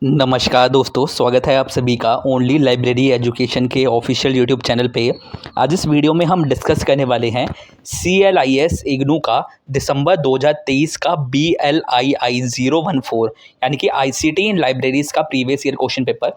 नमस्कार दोस्तों, स्वागत है आप सभी का ओनली लाइब्रेरी एजुकेशन के ऑफिशियल यूट्यूब चैनल पे। आज इस वीडियो में हम डिस्कस करने वाले हैं CLIS इग्नू का दिसंबर 2023 का BLII 014 यानी कि ICT इन लाइब्रेरीज़ का प्रीवियस ईयर क्वेश्चन पेपर।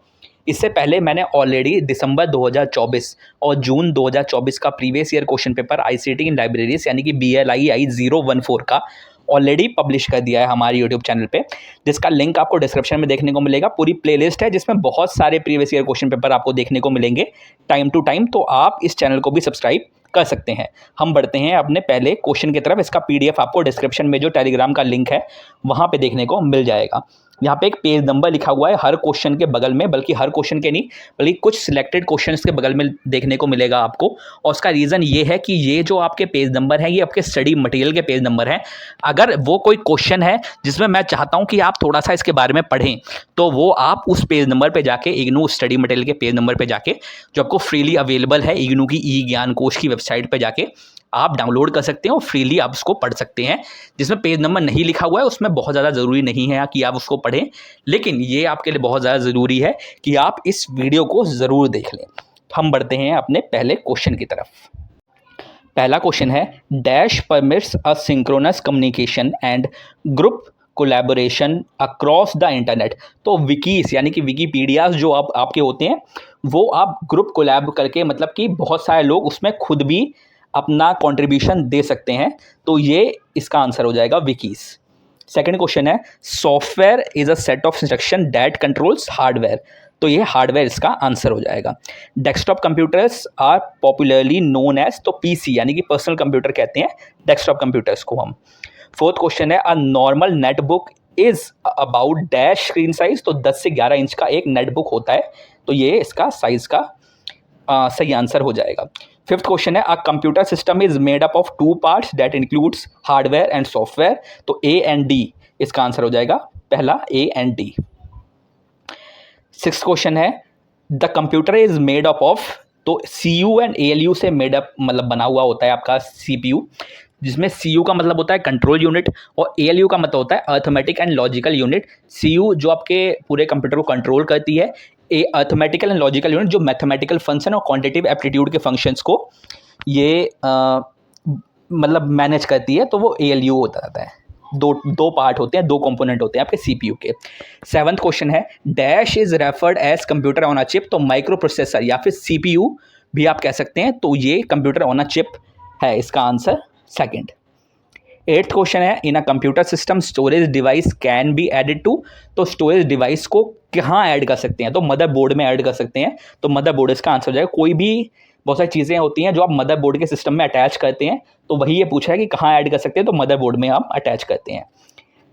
इससे पहले मैंने ऑलरेडी दिसंबर 2024 और जून 2024 का previous year question paper ICT इन लाइब्रेरीज़ यानी कि BLII 014 का ऑलरेडी पब्लिश कर दिया है हमारे यूट्यूब चैनल पे, जिसका लिंक आपको डिस्क्रिप्शन में देखने को मिलेगा। पूरी प्लेलिस्ट है जिसमें बहुत सारे प्रीवियस ईयर क्वेश्चन पेपर आपको देखने को मिलेंगे टाइम टू टाइम, तो आप इस चैनल को भी सब्सक्राइब कर सकते हैं। हम बढ़ते हैं अपने पहले क्वेश्चन की तरफ। इसका PDF आपको डिस्क्रिप्शन में जो टेलीग्राम का लिंक है वहाँ पे देखने को मिल जाएगा। यहाँ पे एक पेज नंबर लिखा हुआ है हर क्वेश्चन के बगल में, बल्कि हर क्वेश्चन के नहीं बल्कि कुछ सिलेक्टेड क्वेश्चंस के बगल में देखने को मिलेगा आपको। और उसका रीज़न ये है कि ये जो आपके पेज नंबर हैं ये आपके स्टडी मटेरियल के पेज नंबर हैं। अगर वो कोई क्वेश्चन है जिसमें मैं चाहता हूँ कि आप थोड़ा सा इसके बारे में पढ़ें, तो वो आप उस पेज नंबर पे जाके, इग्नू स्टडी मटेरियल के पेज नंबर पे जाके, जो आपको फ्रीली अवेलेबल है इग्नू की ई ज्ञान कोश की वेबसाइट पे जाके आप डाउनलोड कर सकते हैं और फ्रीली आप उसको पढ़ सकते हैं। जिसमें पेज नंबर नहीं लिखा हुआ है उसमें बहुत ज़्यादा ज़रूरी नहीं है कि आप उसको पढ़ें, लेकिन ये आपके लिए बहुत ज़्यादा ज़रूरी है कि आप इस वीडियो को ज़रूर देख लें। हम बढ़ते हैं अपने पहले क्वेश्चन की तरफ। पहला क्वेश्चन है, dash permits a synchronous communication and group collaboration across the internet. तो विकीज यानी कि विकीपीडियाज जो आपके होते हैं वो आप ग्रुप कोलैब करके, मतलब कि बहुत सारे लोग उसमें खुद भी अपना कंट्रीब्यूशन दे सकते हैं, तो ये इसका आंसर हो जाएगा विकीज। सेकंड क्वेश्चन है, software is a set of instruction that controls hardware. तो ये हार्डवेयर इसका आंसर हो जाएगा। Desktop computers are popularly known as, तो PC यानी कि पर्सनल कंप्यूटर कहते हैं डेस्कटॉप कंप्यूटर्स को हम। फोर्थ क्वेश्चन है, a normal netbook is about dash screen size. तो 10 से 11 इंच का एक नेटबुक होता है, तो ये इसका साइज का सही आंसर हो जाएगा। फिफ्थ क्वेश्चन है, a computer system is made up of two parts that includes hardware and software. तो A एंड D इसका आंसर हो जाएगा, पहला A and D। Sixth question है, the computer is made up of. तो CU and ALU से made up मतलब बना हुआ होता है आपका CPU, जिसमें CU का मतलब होता है कंट्रोल यूनिट और ALU का मतलब होता है arithmetic and logical unit. CU जो आपके पूरे कंप्यूटर को कंट्रोल करती है, अर्थमेटिकल एंड लॉजिकल यूनिट जो मैथमेटिकल फंक्शन और क्वांटिटेटिव एप्टीट्यूड के फंक्शंस को ये मतलब मैनेज करती है, तो वो ALU होता रहता है। दो पार्ट होते हैं, दो कंपोनेंट होते हैं आपके CPU के। सेवंथ क्वेश्चन है, dash is referred as computer on a chip. तो माइक्रो प्रोसेसर या फिर CPU भी आप कह सकते हैं, तो ये कंप्यूटर ऑन अ चिप है, इसका आंसर सेकंड। एट्थ क्वेश्चन है, in a computer system storage device can be added to. तो स्टोरेज डिवाइस को कहाँ ऐड कर सकते हैं, तो मदरबोर्ड में ऐड कर सकते हैं, तो मदरबोर्ड इसका आंसर हो जाएगा। कोई भी बहुत सारी चीज़ें होती हैं जो आप मदरबोर्ड के सिस्टम में अटैच करते हैं, तो वही ये पूछा है कि कहाँ ऐड कर सकते हैं, तो मदरबोर्ड में आप अटैच करते हैं।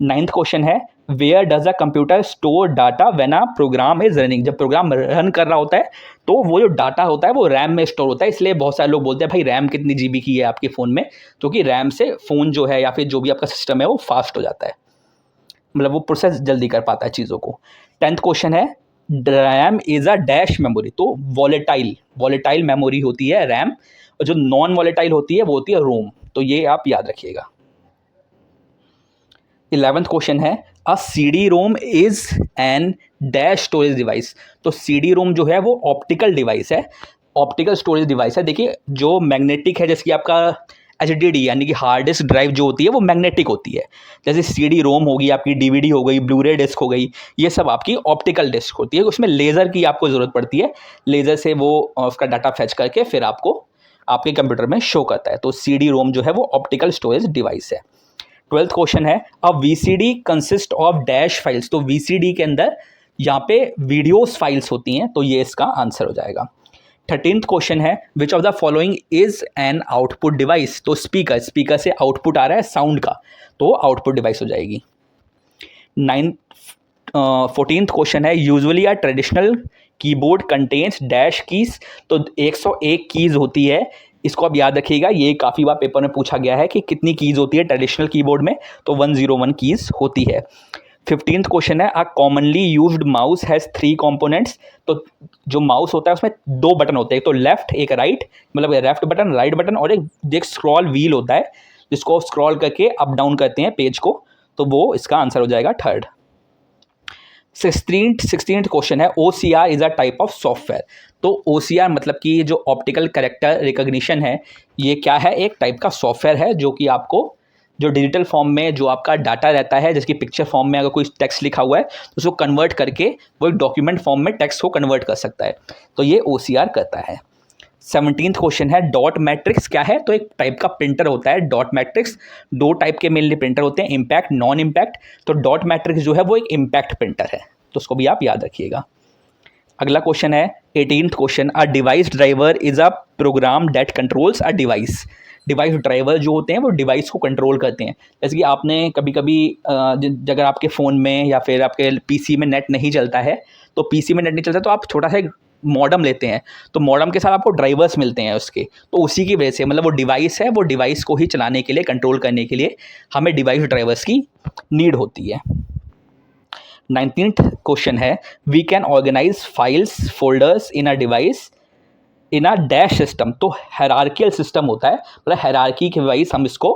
नाइन्थ क्वेश्चन है, where does a computer store data when a program is running. जब प्रोग्राम रन कर रहा होता है तो वो जो डाटा होता है वो रैम में स्टोर होता है। इसलिए बहुत सारे लोग बोलते हैं भाई रैम कितनी GB की है आपके फ़ोन में, क्योंकि रैम से फ़ोन जो है या फिर जो भी आपका सिस्टम है वो फास्ट हो जाता है, मतलब वो प्रोसेस जल्दी कर पाता है चीज़ों को। 10th क्वेश्चन है, RAM is a dash memory. तो वॉलेटाइल मेमोरी होती है रैम, और जो नॉन वॉलेटाइल होती है वो होती है रोम, तो ये आप याद रखिएगा। 11th क्वेश्चन है, अ CD-ROM is an dash storage device. तो CD-ROM जो है वो ऑप्टिकल डिवाइस है, ऑप्टिकल स्टोरेज डिवाइस है। देखिए जो मैग्नेटिक है, जैसे कि आपका HDD यानी कि हार्ड डिस्क ड्राइव जो होती है वो मैग्नेटिक होती है, जैसे CD-ROM होगी आपकी, DVD हो गई, ब्लूरे डिस्क हो गई, ये सब आपकी ऑप्टिकल डिस्क होती है। उसमें लेज़र की आपको ज़रूरत पड़ती है, लेज़र से वो उसका डाटा फैच करके फिर आपको आपके कंप्यूटर में शो करता है। तो CD-ROM जो है वो ऑप्टिकल स्टोरेज डिवाइस है। 12th क्वेश्चन है, अब VCD consist of dash files. तो VCD के अंदर यहाँ पे वीडियोस फाइल्स होती हैं, तो ये इसका आंसर हो जाएगा। 13th क्वेश्चन है, which of the following is an output device. तो स्पीकर से आउटपुट आ रहा है साउंड का, तो आउटपुट डिवाइस हो जाएगी। 14th क्वेश्चन है, usually a traditional keyboard contains dash keys. तो 101 कीज होती है, इसको आप याद रखिएगा, ये काफ़ी बार पेपर में पूछा गया है कि कितनी कीज होती है ट्रेडिशनल कीबोर्ड में, तो 101 कीज होती है। 15th क्वेश्चन है, a commonly used mouse has 3 components. तो जो माउस होता है उसमें 2 बटन होते हैं, एक तो लेफ्ट एक राइट, मतलब लेफ्ट बटन राइट बटन, और एक स्क्रॉल व्हील होता है जिसको स्क्रॉल करके अप डाउन करते हैं पेज को, तो वो इसका आंसर हो जाएगा थर्ड। 16th क्वेश्चन है OCR is a type of software. तो OCR मतलब कि ये जो ऑप्टिकल कैरेक्टर रिकॉग्निशन है, ये क्या है, एक टाइप का सॉफ्टवेयर है जो कि आपको जो डिजिटल फॉर्म में जो आपका डाटा रहता है, जैसे कि पिक्चर फॉर्म में अगर कोई टेक्स्ट लिखा हुआ है तो उसको कन्वर्ट करके वो एक डॉक्यूमेंट फॉर्म में टेक्स्ट को कन्वर्ट कर सकता है, तो ये OCR करता है। 17th क्वेश्चन है डॉट मैट्रिक्स क्या है, तो एक टाइप का प्रिंटर होता है डॉट मैट्रिक्स। दो टाइप के मेनली प्रिंटर होते हैं, इम्पैक्ट, नॉन इम्पैक्ट। तो डॉट मैट्रिक्स जो है वो एक इम्पैक्ट प्रिंटर है, तो उसको भी आप याद रखिएगा। अगला क्वेश्चन है 18th question, a device driver is a program that controls a device. Device driver जो होते हैं वो डिवाइस को कंट्रोल करते हैं। जैसे कि आपने कभी कभी अगर आपके फ़ोन में या फिर आपके पीसी में नेट नहीं चलता है, तो पीसी में नेट नहीं चलता तो आप छोटा सा एक मॉडम लेते हैं, तो मॉडम के साथ आपको ड्राइवर्स मिलते हैं उसके, तो उसी की वजह से मतलब वो डिवाइस है, वो डिवाइस को ही चलाने के लिए, कंट्रोल करने के लिए हमें डिवाइस ड्राइवर्स की नीड होती है। 19th क्वेश्चन है we can organise files folders in a device in a dash system. तो हायरार्कियल सिस्टम होता है, मतलब हायरार्की के वाइज हम इसको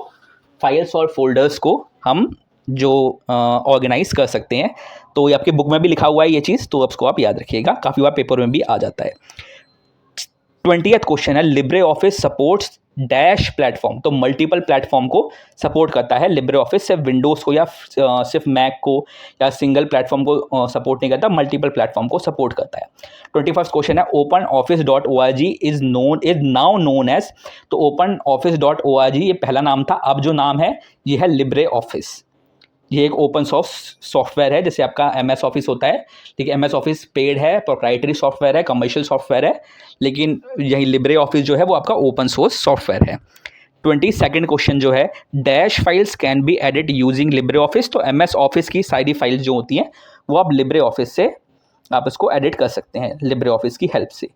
फाइल्स और फोल्डर्स को हम जो ऑर्गेनाइज कर सकते हैं। तो ये आपके बुक में भी लिखा हुआ है ये चीज़, तो उसको आप याद रखिएगा, काफ़ी बार पेपर में भी आ जाता है। 20th क्वेश्चन है Libre office supports dash platform. तो मल्टीपल प्लेटफॉर्म को सपोर्ट करता है लिब्रे ऑफिस, सिर्फ विंडोज़ को या सिर्फ मैक को या सिंगल प्लेटफॉर्म को सपोर्ट नहीं करता, मल्टीपल प्लेटफॉर्म को सपोर्ट करता है। 21st क्वेश्चन है open office .org is now known as. तो ओपन ऑफिस .org ये पहला नाम था, अब जो नाम है ये है लिब्रे ऑफिस। ये एक ओपन सोर्स सॉफ्टवेयर है, जैसे आपका MS ऑफिस होता है, ठीक है। MS ऑफिस पेड है, प्रोप्राइटरी सॉफ्टवेयर है, कमर्शियल सॉफ्टवेयर है, लेकिन यही लिब्रे ऑफिस जो है वो आपका ओपन सोर्स सॉफ्टवेयर है। 22nd क्वेश्चन जो है dash files can be edit using Libre office. तो MS ऑफिस की सारी फाइल्स जो होती हैं वो आप लिब्रे ऑफिस से आप इसको एडिट कर सकते हैं लिब्रे ऑफिस की हेल्प से।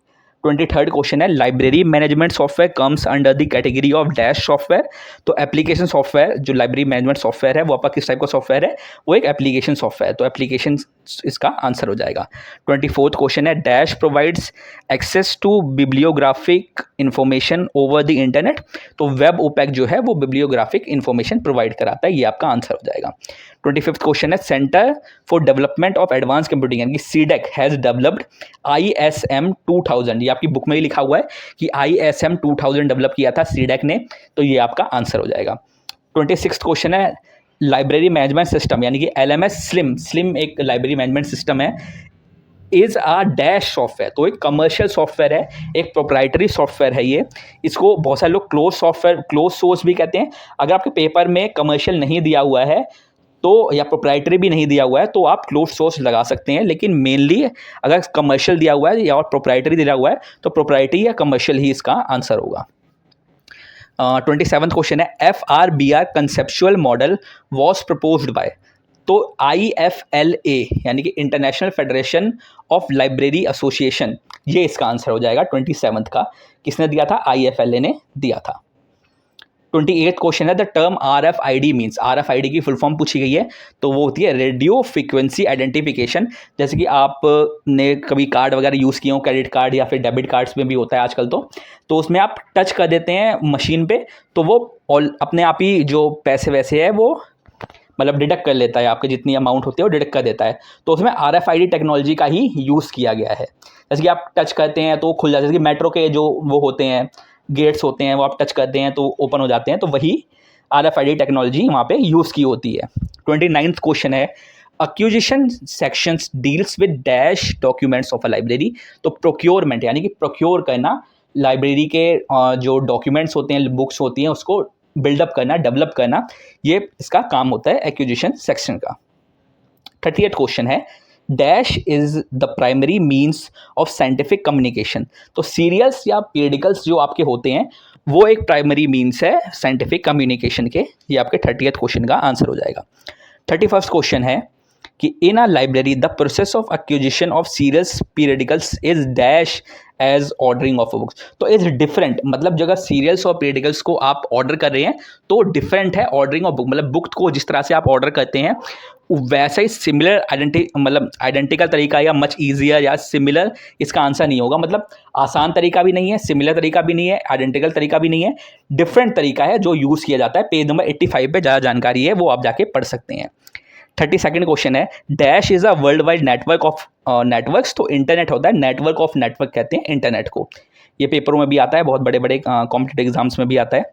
23rd क्वेश्चन है library management software comes under the category of dash software. तो एप्लीकेशन सॉफ्टवेयर, जो लाइब्रेरी मैनेजमेंट सॉफ्टवेयर है वो आपका किस टाइप का सॉफ्टवेयर है, वो एक एप्लीकेशन सॉफ्टवेयर, तो एप्लीकेशन इसका आंसर हो जाएगा। 24th क्वेश्चन है dash provides access to bibliographic information over the internet. तो वेब ओपेक जो है वो बिब्लियोग्राफिक इंफॉर्मेशन प्रोवाइड कराता है, ये आपका आंसर हो जाएगा। 25th क्वेश्चन है centre for development of advance computing यानी कि सीडेक हैज़ डेवलप्ड ISM 2000। ये आपकी बुक में ही लिखा हुआ है कि ISM 2000 डेवलप किया था सीडेक ने, तो ये आपका आंसर हो जाएगा। 26th क्वेश्चन है लाइब्रेरी मैनेजमेंट सिस्टम यानी कि LMS स्लिम एक लाइब्रेरी मैनेजमेंट सिस्टम है, इज़ अ डैश सॉफ्टवेयर। तो एक कमर्शियल सॉफ्टवेयर है, एक प्रोप्राइटरी सॉफ्टवेयर है ये। इसको बहुत सारे लोग क्लोज सॉफ्टवेयर, क्लोज सोर्स भी कहते हैं। अगर आपके पेपर में कमर्शियल नहीं दिया हुआ है तो, या प्रोप्राइटरी भी नहीं दिया हुआ है तो आप क्लोज सोर्स लगा सकते हैं, लेकिन मेनली अगर कमर्शियल दिया हुआ है या और प्रोप्राइटरी दिया हुआ है तो प्रोप्राइटरी या कमर्शियल ही इसका आंसर होगा। 27th क्वेश्चन है FRBR conceptual model was proposed by. तो IFLA यानी कि international federation of library association, ये इसका आंसर हो जाएगा 27th का। किसने दिया था, IFLA ने दिया था। 28th क्वेश्चन है the term RFID means. RFID की फुल फॉर्म पूछी गई है, तो वो होती है रेडियो फ्रीक्वेंसी आइडेंटिफिकेशन। जैसे कि आपने कभी कार्ड वगैरह यूज़ किए हो, क्रेडिट कार्ड या फिर डेबिट कार्ड्स में भी होता है आजकल, तो उसमें आप टच कर देते हैं मशीन पे, तो वो अपने आप ही जो पैसे वैसे है वो मतलब डिडक्ट कर लेता है, आपके जितनी अमाउंट होती है वो डिडक्ट कर देता है। तो उसमें RFID टेक्नोलॉजी का ही यूज़ किया गया है। जैसे कि आप टच करते हैं तो वो खुल जाता है, जैसे कि मेट्रो के जो वो होते हैं गेट्स होते हैं, वो आप टच करते हैं तो ओपन हो जाते हैं, तो वही RFID टेक्नोलॉजी वहाँ पे यूज़ की होती है। 29th क्वेश्चन है acquisition sections deals with dash documents of a library. तो प्रोक्योरमेंट यानी कि प्रोक्योर करना, लाइब्रेरी के जो डॉक्यूमेंट्स होते हैं, बुक्स होती हैं, उसको बिल्डअप करना, डेवलप करना, ये इसका काम होता है एक्विजिशन सेक्शन का। 30th क्वेश्चन है dash is the primary means of scientific communication. तो सीरियल्स या पीरियडिकल्स जो आपके होते हैं वो एक प्राइमरी मीन्स है साइंटिफिक कम्युनिकेशन के, ये आपके 30th क्वेश्चन का आंसर हो जाएगा। 31st क्वेश्चन है कि in a library the process of acquisition of serials periodicals is dash as ordering of books. तो इज डिफरेंट, मतलब जगह सीरियल्स और पीरियडिकल्स को आप ऑर्डर कर रहे हैं तो डिफरेंट है ऑर्डरिंग ऑफ बुक, मतलब बुक को जिस तरह से आप ऑर्डर करते हैं वैसा ही सिमिलर आइडेंटिकल तरीका या मच ईजियर या सिमिलर इसका आंसर नहीं होगा। मतलब आसान तरीका भी नहीं है, सिमिलर तरीका भी नहीं है, आइडेंटिकल तरीका भी नहीं है, डिफरेंट तरीका है जो यूज़ किया जाता है। पेज नंबर 85 पे ज़्यादा जानकारी है, वो आप जाके पढ़ सकते हैं। 32nd क्वेश्चन है dash is a world wide network of networks. तो इंटरनेट होता है नेटवर्क ऑफ नेटवर्क कहते हैं इंटरनेट को। ये पेपरों में भी आता है, बहुत बड़े बड़े कॉम्पिटिटिव एग्जाम्स में भी आता है।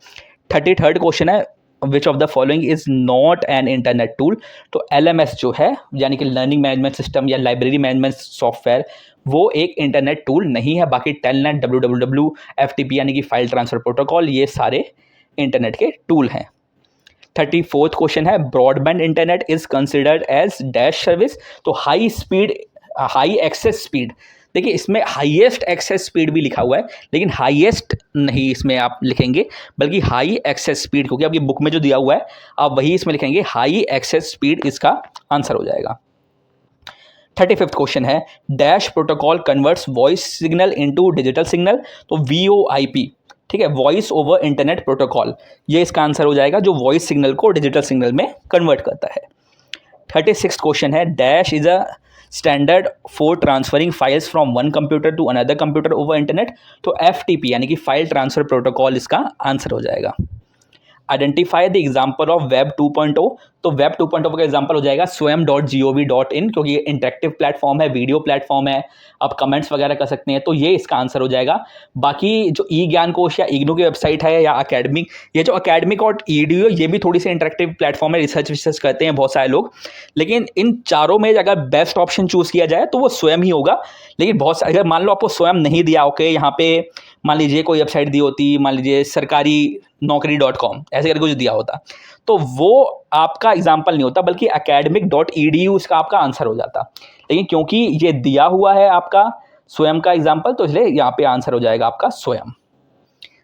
33rd क्वेश्चन है which of the following is not an internet tool. तो LMS जो है यानी कि लर्निंग मैनेजमेंट सिस्टम या लाइब्रेरी मैनेजमेंट सॉफ्टवेयर, वो एक इंटरनेट टूल नहीं है। बाकी टेलनेट, WWW, FTP यानी कि फाइल ट्रांसफर प्रोटोकॉल, ये सारे इंटरनेट के टूल हैं। 34th क्वेश्चन है broadband internet is considered as dash service. तो high speed, high access speed, देखिए इसमें हाईएस्ट एक्सेस स्पीड भी लिखा हुआ है, लेकिन हाईएस्ट नहीं इसमें आप लिखेंगे, बल्कि हाई एक्सेस स्पीड, क्योंकि आपकी बुक में जो दिया हुआ है आप वही इसमें लिखेंगे, हाई एक्सेस स्पीड इसका आंसर हो जाएगा। 35th क्वेश्चन है dash protocol converts voice signal into digital signal. तो VoIP, ठीक है, वॉइस ओवर इंटरनेट प्रोटोकॉल, ये इसका आंसर हो जाएगा, जो वॉइस सिग्नल को डिजिटल सिग्नल में कन्वर्ट करता है। 36th क्वेश्चन है dash is a standard for transferring files from one computer to another computer over internet. तो FTP यानी कि फाइल ट्रांसफर प्रोटोकॉल इसका आंसर हो जाएगा। Identify the example of web 2.0। तो वेब 2.0 का एग्जाम्पल हो जाएगा swayam.gov.in, क्योंकि ये इंटरेक्टिव प्लेटफॉर्म है, वीडियो प्लेटफॉर्म है, आप कमेंट्स वगैरह कर सकते हैं, तो ये इसका आंसर हो जाएगा। बाकी जो ई ज्ञान कोश या इग्नू की वेबसाइट है या अकेडमिक, ये जो अकेडमिक और EDU, ये भी थोड़ी सी इंटरेक्टिव प्लेटफॉर्म है, रिसर्च करते हैं बहुत सारे लोग, लेकिन इन चारों में अगर बेस्ट ऑप्शन चूज किया जाए तो वो स्वयं ही होगा। लेकिन बहुत सारे, अगर मान लो आपको स्वयं नहीं दिया, ओके, यहाँ पे मान लीजिए कोई वेबसाइट दी होती, मान लीजिए सरकारी नौकरी.com ऐसे करके कुछ दिया होता, तो वो आपका एग्जाम्पल नहीं होता, बल्कि academic.edu इसका आपका आंसर हो जाता। लेकिन क्योंकि ये दिया हुआ है आपका स्वयं का एग्जाम्पल, तो इसलिए यहाँ पे आंसर हो जाएगा आपका स्वयं।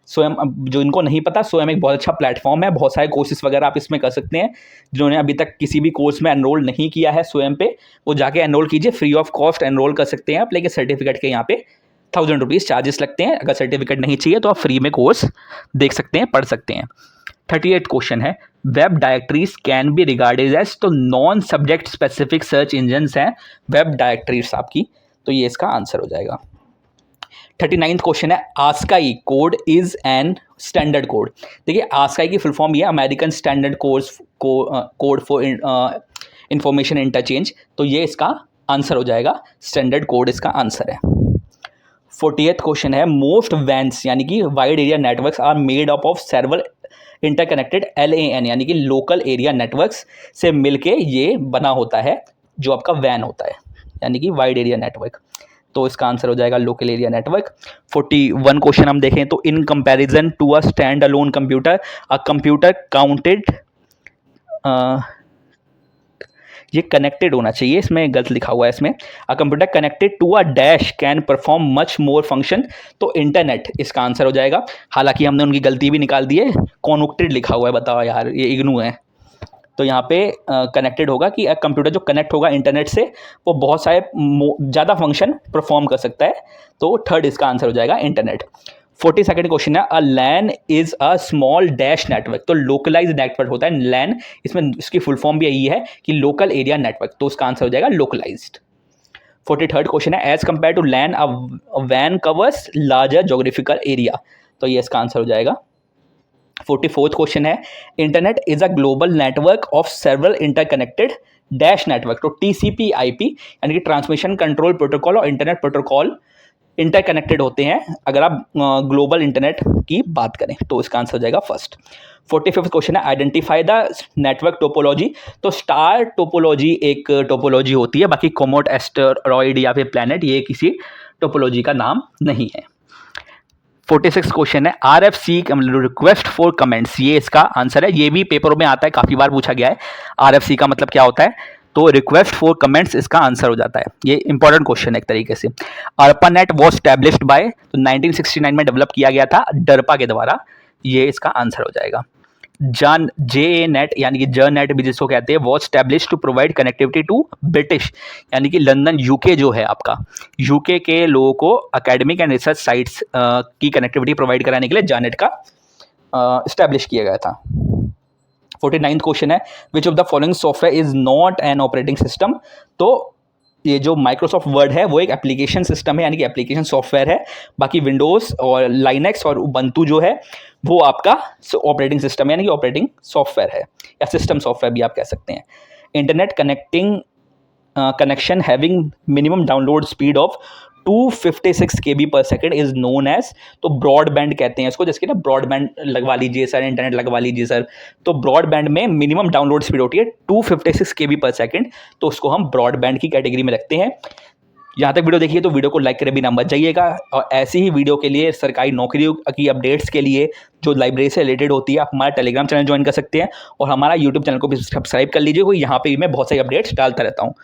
स्वयं, जो इनको नहीं पता, स्वयं एक बहुत अच्छा प्लेटफॉर्म है, बहुत सारे कोर्सेज वगैरह आप इसमें कर सकते हैं। जिन्होंने अभी तक किसी भी कोर्स में एनरोल नहीं किया है स्वयं पे, वो जाके एनरोल कीजिए, फ्री ऑफ कॉस्ट एनरोल कर सकते हैं आप, लेकिन सर्टिफिकेट के यहाँ पे 1000 रुपीज़ चार्जेस लगते हैं। अगर सर्टिफिकेट नहीं चाहिए तो आप फ्री में कोर्स देख सकते हैं, पढ़ सकते हैं। 38 क्वेश्चन है web directories can be regarded as, तो non subject specific search engines हैं वेब डायरेक्टरीज आपकी, तो ये इसका आंसर हो जाएगा। 39th क्वेश्चन है ASCII code is an standard code. देखिए आस्काई की फुल फॉर्म ये American standard code for information interchange, तो ये इसका आंसर हो जाएगा, स्टैंडर्ड कोड इसका आंसर है। 40th क्वेश्चन है मोस्ट वैन्स यानी कि wide area networks are made up of several interconnected LAN यानी कि लोकल एरिया नेटवर्क्स से मिलके ये बना होता है, जो आपका वैन होता है यानी कि वाइड एरिया नेटवर्क, तो इसका आंसर हो जाएगा लोकल एरिया नेटवर्क। 41 क्वेश्चन हम देखें तो in comparison to a stand alone computer, a computer counted, ये कनेक्टेड होना चाहिए, इसमें गलत लिखा हुआ है इसमें, a computer connected to a dash can perform much more function, तो इंटरनेट इसका आंसर हो जाएगा। हालांकि हमने उनकी गलती भी निकाल दी है, कनेक्टेड लिखा हुआ है, बताओ यार, ये इग्नू है, तो यहाँ पे कनेक्टेड होगा कि कंप्यूटर जो कनेक्ट होगा इंटरनेट से वो बहुत सारे ज़्यादा फंक्शन परफॉर्म कर सकता है, तो थर्ड इसका आंसर हो जाएगा इंटरनेट। 42nd क्वेश्चन है a LAN is a small dash network, तो लोकलाइज नेटवर्क होता है लैन, इसमें इसकी फुल फॉर्म भी यही है कि लोकल एरिया नेटवर्क, तो उसका आंसर हो जाएगा लोकलाइज्ड। 43rd क्वेश्चन है as compare to LAN a वैन कवर्स लार्जर जोग्राफिकल एरिया, तो ये इसका आंसर हो जाएगा। 44th क्वेश्चन है internet is a global network of several interconnected dash network, तो TCP/IP यानी कि ट्रांसमिशन कंट्रोल प्रोटोकॉल और इंटरनेट प्रोटोकॉल इंटरकनेक्टेड होते हैं अगर आप ग्लोबल इंटरनेट की बात करें, तो इसका आंसर हो जाएगा फर्स्ट। 45th क्वेश्चन है आइडेंटिफाई द नेटवर्क टोपोलॉजी, तो स्टार टोपोलॉजी एक टोपोलॉजी होती है, बाकी कोमोट, एस्टेरॉइड या फिर प्लैनेट ये किसी टोपोलॉजी का नाम नहीं है। 46 क्वेश्चन है RFC रिक्वेस्ट फॉर कमेंट्स, ये इसका आंसर है, ये भी पेपरों में आता है, काफी बार पूछा गया है। RFC का मतलब क्या होता है, तो रिक्वेस्ट फॉर कमेंट्स इसका आंसर हो जाता है, ये इंपॉर्टेंट क्वेश्चन है एक तरीके से। ARPANET वॉज स्टैब्लिश्ड बाय, तो 1969 में डेवलप किया गया था डरपा के द्वारा, ये इसका आंसर हो जाएगा। JNet यानी कि जर्नेट भी जिसको कहते हैं, was establish to provide connectivity to British यानी कि लंदन UK जो है आपका, UK के लोगों को एकेडमिक एंड रिसर्च साइट्स की कनेक्टिविटी प्रोवाइड कराने के लिए जर्नेट का स्टैब्लिश किया गया था। 49th क्वेश्चन है which of the following software is not an operating system, तो ये जो माइक्रोसॉफ्ट वर्ड है वो एक एप्लीकेशन सिस्टम है यानी कि एप्लीकेशन सॉफ्टवेयर है, बाकी विंडोज़ और लाइनेक्स और उबंटू जो है वो आपका ऑपरेटिंग सिस्टम यानी कि ऑपरेटिंग सॉफ्टवेयर है, या सिस्टम सॉफ्टवेयर भी आप कह सकते हैं। Internet connection having minimum download speed of 256 KB पर सेकेंड इज नोन एज, तो ब्रॉडबैंड कहते हैं इसको। जैसे कि ना ब्रॉडबैंड लगवा लीजिए सर, इंटरनेट लगवा लीजिए सर, तो ब्रॉडबैंड में मिनिमम डाउनलोड स्पीड होती है 256 KB पर सेकेंड, तो उसको हम ब्रॉडबैंड की कैटेगरी में रखते हैं। यहाँ तक वीडियो देखिए तो वीडियो को लाइक करे बिना मत जाइएगा, और ऐसी ही वीडियो के लिए, सरकारी नौकरियों की अपडेट्स के लिए जो लाइब्रेरी से रिलेटेड होती है, आप हमारा टेलीग्राम चैनल ज्वाइन कर सकते हैं और हमारा यूट्यूब चैनल को भी सब्सक्राइब कर लीजिए, क्योंकि यहाँ पे भी मैं बहुत सारी अपडेट्स डालता रहता हूँ।